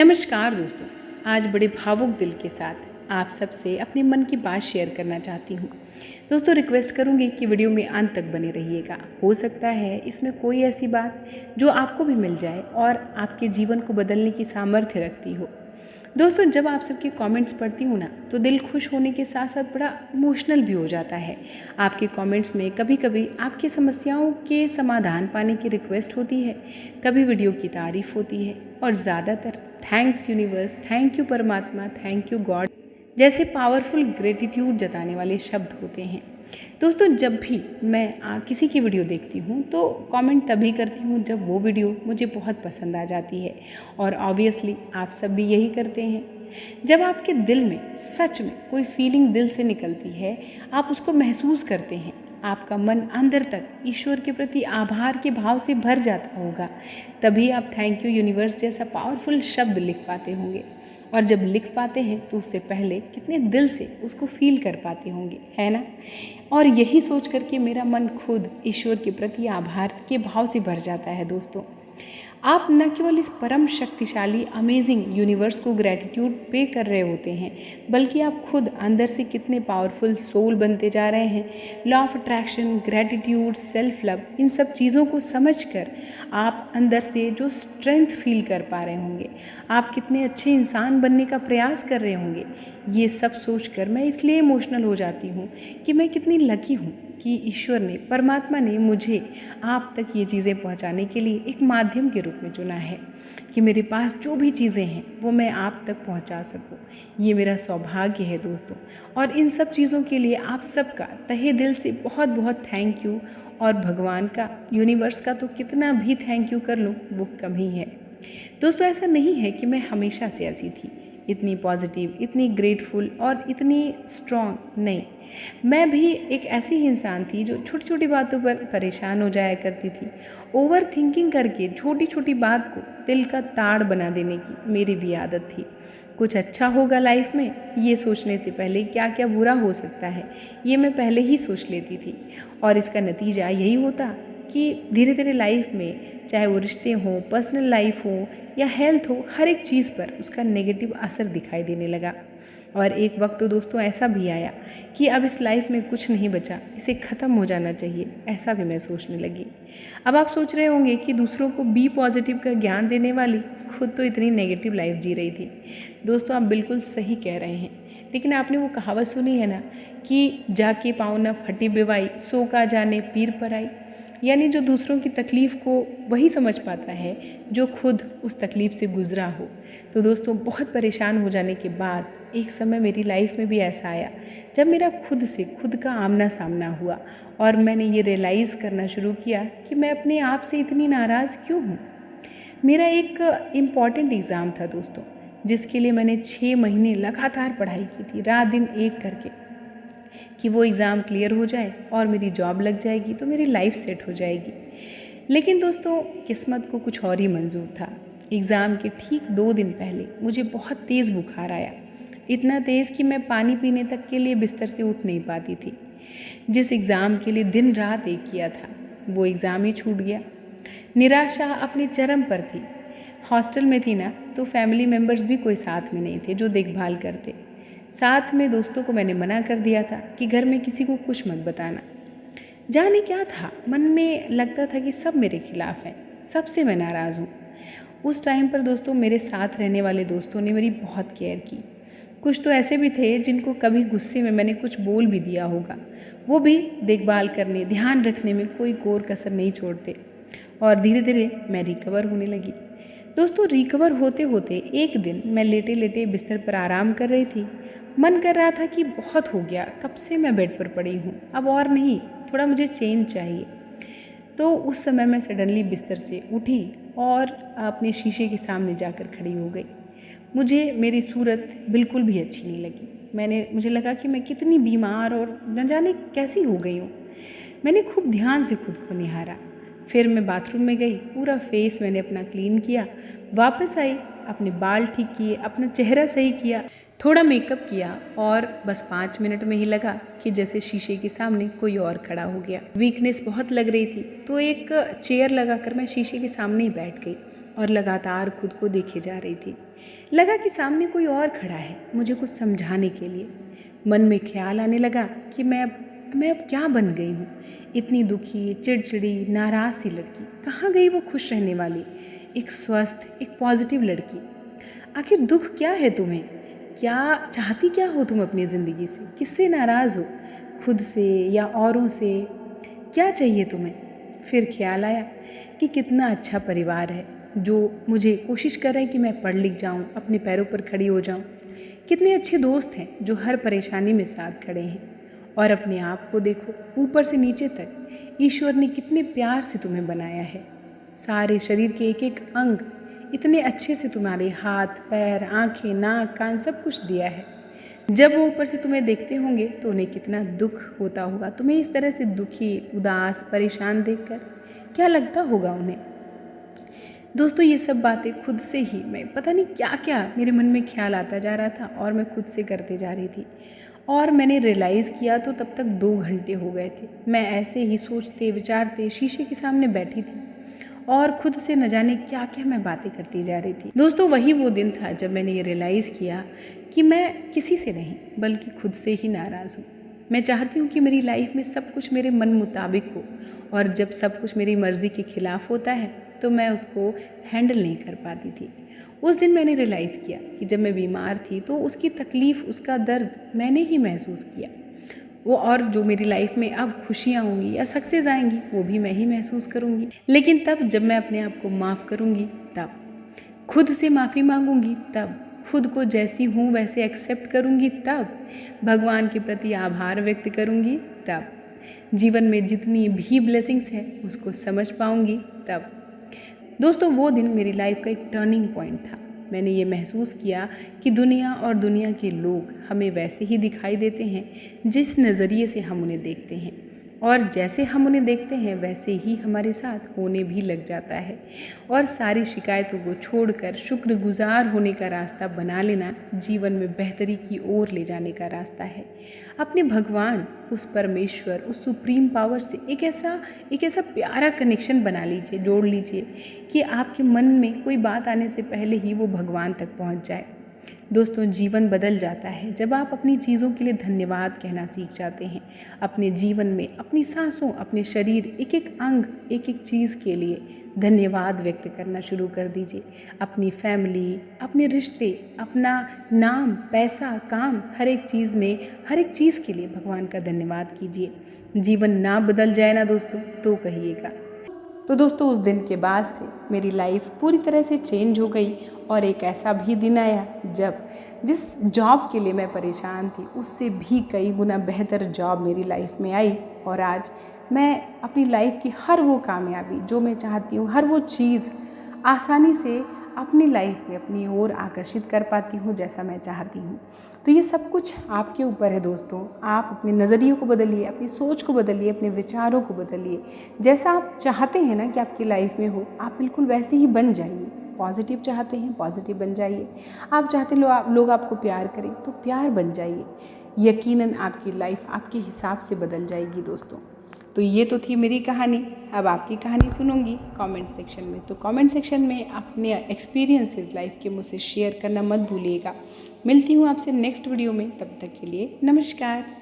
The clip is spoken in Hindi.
नमस्कार दोस्तों, आज बड़े भावुक दिल के साथ आप सबसे अपने मन की बात शेयर करना चाहती हूँ। दोस्तों रिक्वेस्ट करूँगी कि वीडियो में अंत तक बने रहिएगा। हो सकता है इसमें कोई ऐसी बात जो आपको भी मिल जाए और आपके जीवन को बदलने की सामर्थ्य रखती हो। दोस्तों जब आप सबके कमेंट्स पढ़ती हूँ ना तो दिल खुश होने के साथ साथ बड़ा इमोशनल भी हो जाता है। आपके कमेंट्स में कभी कभी आपकी समस्याओं के समाधान पाने की रिक्वेस्ट होती है, कभी वीडियो की तारीफ होती है और ज़्यादातर थैंक्स यूनिवर्स, थैंक यू परमात्मा, थैंक यू गॉड जैसे पावरफुल ग्रेटिट्यूड जताने वाले शब्द होते हैं। दोस्तों जब भी मैं किसी की वीडियो देखती हूँ तो कमेंट तभी करती हूँ जब वो वीडियो मुझे बहुत पसंद आ जाती है और ऑब्वियसली आप सब भी यही करते हैं। जब आपके दिल में सच में कोई फीलिंग दिल से निकलती है, आप उसको महसूस करते हैं, आपका मन अंदर तक ईश्वर के प्रति आभार के भाव से भर जाता होगा, तभी आप थैंक यू यूनिवर्स जैसा पावरफुल शब्द लिख पाते होंगे। और जब लिख पाते हैं तो उससे पहले कितने दिल से उसको फील कर पाते होंगे, है ना। और यही सोच करके मेरा मन खुद ईश्वर के प्रति आभार के भाव से भर जाता है। दोस्तों आप न केवल इस परम शक्तिशाली अमेजिंग यूनिवर्स को ग्रैटिट्यूड पे कर रहे होते हैं, बल्कि आप खुद अंदर से कितने पावरफुल सोल बनते जा रहे हैं। Law of attraction, gratitude, self love, इन सब चीज़ों को समझकर आप अंदर से जो स्ट्रेंथ फील कर पा रहे होंगे, आप कितने अच्छे इंसान बनने का प्रयास कर रहे होंगे। ये सब सोचकर मैं इसलिए इमोशनल हो जाती हूँ कि मैं कितनी लकी हूँ कि ईश्वर ने, परमात्मा ने मुझे आप तक ये चीज़ें पहुंचाने के लिए एक माध्यम के रूप में चुना है कि मेरे पास जो भी चीज़ें हैं वो मैं आप तक पहुंचा सकूं। ये मेरा सौभाग्य है दोस्तों, और इन सब चीज़ों के लिए आप सबका तहे दिल से बहुत बहुत थैंक यू। और भगवान का, यूनिवर्स का तो कितना भी थैंक यू कर लूँ वो कम ही है। दोस्तों ऐसा नहीं है कि मैं हमेशा से ऐसी थी, इतनी पॉजिटिव, इतनी ग्रेटफुल और इतनी स्ट्रॉन्ग नहीं। मैं भी एक ऐसी ही इंसान थी जो छोटी छोटी बातों पर परेशान हो जाया करती थी। ओवर थिंकिंग करके छोटी छोटी बात को दिल का ताड़ बना देने की मेरी भी आदत थी। कुछ अच्छा होगा लाइफ में ये सोचने से पहले क्या क्या बुरा हो सकता है ये मैं पहले ही सोच लेती थी, और इसका नतीजा यही होता कि धीरे धीरे लाइफ में, चाहे वो रिश्ते हों, पर्सनल लाइफ हो या हेल्थ हो, हर एक चीज़ पर उसका नेगेटिव असर दिखाई देने लगा। और एक वक्त तो दोस्तों ऐसा भी आया कि अब इस लाइफ में कुछ नहीं बचा, इसे ख़त्म हो जाना चाहिए, ऐसा भी मैं सोचने लगी। अब आप सोच रहे होंगे कि दूसरों को बी पॉजिटिव का ज्ञान देने वाली खुद तो इतनी नेगेटिव लाइफ जी रही थी। दोस्तों आप बिल्कुल सही कह रहे हैं, लेकिन आपने वो कहावत सुनी है ना कि जाके पाँव न फटी बिवाई, सो का जाने पीर पर आई। यानी जो दूसरों की तकलीफ़ को वही समझ पाता है जो खुद उस तकलीफ़ से गुज़रा हो। तो दोस्तों बहुत परेशान हो जाने के बाद एक समय मेरी लाइफ में भी ऐसा आया जब मेरा खुद से खुद का आमना सामना हुआ और मैंने ये रियलाइज़ करना शुरू किया कि मैं अपने आप से इतनी नाराज़ क्यों हूँ। मेरा एक इम्पॉर्टेंट एग्ज़ाम था दोस्तों, जिसके लिए मैंने 6 महीने लगातार पढ़ाई की थी, रात दिन एक करके, कि वो एग्ज़ाम क्लियर हो जाए और मेरी जॉब लग जाएगी तो मेरी लाइफ सेट हो जाएगी। लेकिन दोस्तों किस्मत को कुछ और ही मंजूर था। एग्ज़ाम के ठीक 2 दिन पहले मुझे बहुत तेज़ बुखार आया, इतना तेज़ कि मैं पानी पीने तक के लिए बिस्तर से उठ नहीं पाती थी। जिस एग्ज़ाम के लिए दिन रात एक किया था वो एग्ज़ाम ही छूट गया। निराशा अपने चरम पर थी। हॉस्टल में थी ना, तो फैमिली मेम्बर्स भी कोई साथ में नहीं थे जो देखभाल करते। साथ में दोस्तों को मैंने मना कर दिया था कि घर में किसी को कुछ मत बताना। जाने क्या था, मन में लगता था कि सब मेरे खिलाफ हैं, सबसे मैं नाराज़ हूँ। उस टाइम पर दोस्तों मेरे साथ रहने वाले दोस्तों ने मेरी बहुत केयर की। कुछ तो ऐसे भी थे जिनको कभी गुस्से में मैंने कुछ बोल भी दिया होगा, वो भी देखभाल करने, ध्यान रखने में कोई कोर कसर नहीं छोड़ते। और धीरे धीरे मैं रिकवर होने लगी। दोस्तों रिकवर होते होते एक दिन मैं लेटे लेटे बिस्तर पर आराम कर रही थी। मन कर रहा था कि बहुत हो गया, कब से मैं बेड पर पड़ी हूँ, अब और नहीं, थोड़ा मुझे चेंज चाहिए। तो उस समय मैं सडनली बिस्तर से उठी और अपने शीशे के सामने जाकर खड़ी हो गई। मुझे मेरी सूरत बिल्कुल भी अच्छी नहीं लगी। मुझे लगा कि मैं कितनी बीमार और न जाने कैसी हो गई हूँ। मैंने खूब ध्यान से खुद को निहारा। फिर मैं बाथरूम में गई, पूरा फेस मैंने अपना क्लीन किया, वापस आई, अपने बाल ठीक किए, अपना चेहरा सही किया, थोड़ा मेकअप किया और बस 5 मिनट में ही लगा कि जैसे शीशे के सामने कोई और खड़ा हो गया। वीकनेस बहुत लग रही थी तो एक चेयर लगाकर मैं शीशे के सामने ही बैठ गई और लगातार खुद को देखे जा रही थी। लगा कि सामने कोई और खड़ा है मुझे कुछ समझाने के लिए। मन में ख्याल आने लगा कि मैं अब क्या बन गई हूँ। इतनी दुखी, चिड़चिड़ी, नाराज़ सी लड़की, कहाँ गई वो खुश रहने वाली, एक स्वस्थ, एक पॉजिटिव लड़की। आखिर दुख क्या है तुम्हें? क्या चाहती क्या हो तुम अपनी ज़िंदगी से? किससे नाराज़ हो? खुद से या औरों से? क्या चाहिए तुम्हें? फिर ख्याल आया कि कितना अच्छा परिवार है जो मुझे कोशिश कर रहे हैं कि मैं पढ़ लिख जाऊं, अपने पैरों पर खड़ी हो जाऊं। कितने अच्छे दोस्त हैं जो हर परेशानी में साथ खड़े हैं। और अपने आप को देखो, ऊपर से नीचे तक ईश्वर ने कितने प्यार से तुम्हें बनाया है। सारे शरीर के एक एक अंग इतने अच्छे से तुम्हारे हाथ, पैर, आँखें, नाक, कान सब कुछ दिया है। जब वो ऊपर से तुम्हें देखते होंगे तो उन्हें कितना दुख होता होगा। तुम्हें इस तरह से दुखी, उदास, परेशान देखकर क्या लगता होगा उन्हें। दोस्तों, ये सब बातें खुद से ही मैं पता नहीं क्या क्या मेरे मन में ख्याल आता जा रहा था और मैं खुद से करते जा रही थी। और मैंने रियलाइज़ किया तो तब तक 2 घंटे हो गए थे। मैं ऐसे ही सोचते विचारते शीशे के सामने बैठी थी और खुद से न जाने क्या क्या मैं बातें करती जा रही थी। दोस्तों, वही वो दिन था जब मैंने ये रियलाइज़ किया कि मैं किसी से नहीं बल्कि खुद से ही नाराज़ हूँ। मैं चाहती हूँ कि मेरी लाइफ में सब कुछ मेरे मन मुताबिक हो, और जब सब कुछ मेरी मर्ज़ी के ख़िलाफ़ होता है तो मैं उसको हैंडल नहीं कर पाती थी। उस दिन मैंने रियलाइज़ किया कि जब मैं बीमार थी तो उसकी तकलीफ़, उसका दर्द मैंने ही महसूस किया। वो और जो मेरी लाइफ में अब खुशियाँ होंगी या सक्सेस आएंगी वो भी मैं ही महसूस करूँगी। लेकिन तब जब मैं अपने आप को माफ़ करूँगी, तब खुद से माफ़ी मांगूंगी, तब खुद को जैसी हूँ वैसे एक्सेप्ट करूँगी, तब भगवान के प्रति आभार व्यक्त करूँगी, तब जीवन में जितनी भी ब्लेसिंग्स है उसको समझ पाऊँगी, तब। दोस्तों, वो दिन मेरी लाइफ का एक टर्निंग पॉइंट था। मैंने ये महसूस किया कि दुनिया और दुनिया के लोग हमें वैसे ही दिखाई देते हैं जिस नज़रिए से हम उन्हें देखते हैं, और जैसे हम उन्हें देखते हैं वैसे ही हमारे साथ होने भी लग जाता है। और सारी शिकायतों को छोड़कर शुक्रगुजार होने का रास्ता बना लेना जीवन में बेहतरी की ओर ले जाने का रास्ता है। अपने भगवान, उस परमेश्वर, उस सुप्रीम पावर से एक ऐसा प्यारा कनेक्शन बना लीजिए, जोड़ लीजिए कि आपके मन में कोई बात आने से पहले ही वो भगवान तक पहुंच जाए। दोस्तों, जीवन बदल जाता है जब आप अपनी चीज़ों के लिए धन्यवाद कहना सीख जाते हैं। अपने जीवन में, अपनी सांसों, अपने शरीर, एक एक अंग, एक एक चीज़ के लिए धन्यवाद व्यक्त करना शुरू कर दीजिए। अपनी फैमिली, अपने रिश्ते, अपना नाम, पैसा, काम, हर एक चीज़ में, हर एक चीज़ के लिए भगवान का धन्यवाद कीजिए। जीवन ना बदल जाए ना दोस्तों तो कहिएगा। तो दोस्तों, उस दिन के बाद से मेरी लाइफ पूरी तरह से चेंज हो गई, और एक ऐसा भी दिन आया जब जिस जॉब के लिए मैं परेशान थी उससे भी कई गुना बेहतर जॉब मेरी लाइफ में आई। और आज मैं अपनी लाइफ की हर वो कामयाबी जो मैं चाहती हूँ, हर वो चीज़ आसानी से अपनी लाइफ में अपनी ओर आकर्षित कर पाती हूँ जैसा मैं चाहती हूँ। तो ये सब कुछ आपके ऊपर है दोस्तों। आप अपने नज़रियों को बदलिए, अपनी सोच को बदलिए, अपने विचारों को बदलिए। जैसा आप चाहते हैं ना कि आपकी लाइफ में हो, आप बिल्कुल वैसे ही बन जाइए। पॉजिटिव चाहते हैं, पॉजिटिव बन जाइए। आप चाहते लोग आपको प्यार करें तो प्यार बन जाइए। यकीनन आपकी लाइफ आपके हिसाब से बदल जाएगी दोस्तों। तो ये तो थी मेरी कहानी। अब आपकी कहानी सुनूंगी कमेंट सेक्शन में। तो कमेंट सेक्शन में अपने एक्सपीरियंसेस लाइफ के मुझसे शेयर करना मत भूलिएगा। मिलती हूँ आपसे नेक्स्ट वीडियो में, तब तक के लिए नमस्कार।